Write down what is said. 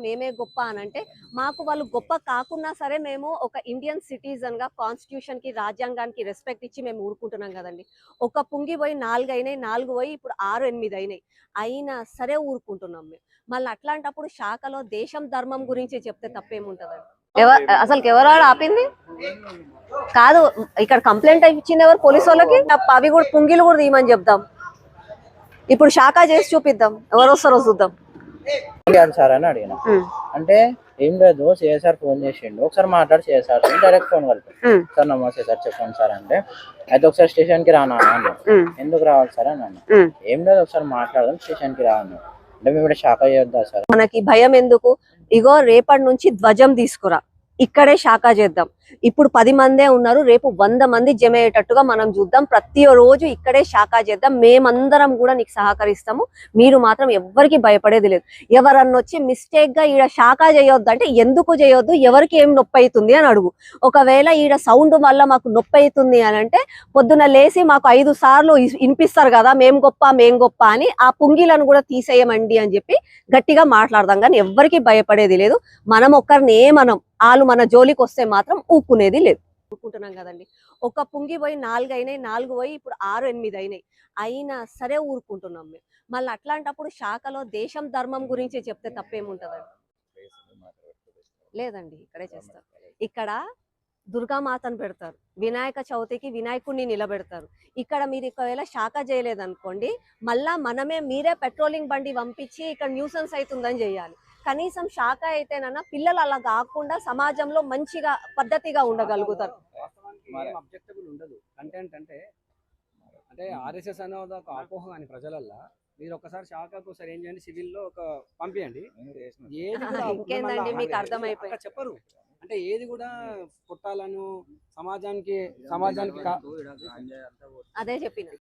మేమే గొప్ప అని అంటే మాకు వాళ్ళు గొప్ప కాకున్నా సరే మేము ఒక ఇండియన్ సిటిజన్ గా కాన్స్టిట్యూషన్ కి రాజ్యాంగానికి రెస్పెక్ట్ ఇచ్చి మేము ఊరుకుంటున్నాం కదండి. ఒక పుంగి పోయి 4 అయినాయి, 4 పోయి ఇప్పుడు 6, 8 అయినాయి. అయినా సరే ఊరుకుంటున్నాం మేము. మళ్ళీ అట్లాంటప్పుడు శాఖలో దేశం ధర్మం గురించి చెప్తే తప్పేముంటదండి? అసలు ఎవరు ఆపింది కాదు. ఇక్కడ కంప్లైంట్ ఇచ్చింది ఎవరు? పోలీసు వాళ్ళకి. అవి కూడా పుంగిలు కూడా తీయమని చెప్దాం. ఇప్పుడు శాఖ చేసి చూపిద్దాం, ఎవరు వస్తారో చూద్దాం సార్ అని అడిగిన. అంటే ఏం లేదు, సిఎస్ఆర్ ఫోన్ చేసిండు, ఒకసారి మాట్లాడి సిఎస్ఆర్ డైరెక్ట్ ఫోన్ కలిపి సార్ నమస్తే సార్ చెప్పండి సార్ అంటే, అయితే ఒకసారి స్టేషన్ కి రానా అన్న. ఎందుకు రావాలి సార్ అని అన్న. ఏం లేదు ఒకసారి మాట్లాడదాం, స్టేషన్ కి రాను అంటే మేము ఇక్కడ శాఖ చేయొద్దా సార్? మనకి భయం ఎందుకు? ఇగో రేపటి నుంచి ధ్వజం తీసుకురా, ఇక్కడే శాఖ చేద్దాం. ఇప్పుడు 10 మందే ఉన్నారు, రేపు 100 మంది జమ అయ్యేటట్టుగా మనం చూద్దాం. ప్రతి రోజు ఇక్కడే శాఖ చేద్దాం. మేమందరం కూడా నీకు సహకరిస్తాము. మీరు మాత్రం ఎవ్వరికి భయపడేది లేదు. ఎవరన్నా వచ్చి మిస్టేక్ గా ఈడ శాఖ చేయొద్దు అంటే ఎందుకు చేయొద్దు, ఎవరికి ఏం నొప్పి అవుతుంది అని అడుగు. ఒకవేళ ఈడ సౌండ్ వల్ల మాకు నొప్పి అవుతుంది అని అంటే పొద్దున లేసి మాకు 5 సార్లు వినిపిస్తారు కదా మేం గొప్ప అని, ఆ పుంగిలను కూడా తీసేయమండి అని చెప్పి గట్టిగా మాట్లాడదాం. కానీ ఎవ్వరికి భయపడేది లేదు. మనం ఒక్కరిని ఏమనం, వాళ్ళు మన జోలికి వస్తే మాత్రం ఊక్కునేది లేదు. ఊరుకుంటున్నాం కదండి. ఒక పుంగి పోయి 4 అయినాయి, 4 పోయి ఇప్పుడు 6, 8 అయినాయి. అయినా సరే ఊరుకుంటున్నాం మేము. మళ్ళీ అట్లాంటప్పుడు శాఖలో దేశం ధర్మం గురించి చెప్తే తప్పేముంటదండి? లేదండి, ఇక్కడే చేస్తారు. ఇక్కడ దుర్గామాతను పెడతారు, వినాయక చవితికి వినాయకుడిని నిలబెడతారు. ఇక్కడ మీరు ఒకవేళ శాఖ చేయలేదనుకోండి, మళ్ళా మీరే పెట్రోలింగ్ బండి పంపించి ఇక్కడ న్యూసెన్స్ అవుతుందని చేయాలి. కనీసం శాఖ అయితేనన్నా పిల్లలు అలా కాకుండా సమాజంలో మంచిగా పద్ధతిగా ఉండగలుగుతారు. ఉండదు కంటెంట్ అంటే ఆర్ఎస్ఎస్ అనే ఒక అపోహ కానీ ప్రజలల్లో. మీరు ఒకసారి శాఖకు ఒకసారి ఏం చేయండి, సివిల్లో ఒక పంపించండి. ఇంకేందండి మీకు అర్థమైపోయి చెప్పరు అంటే ఏది కూడా పుట్టాలను సమాజానికి అదే చెప్పిన.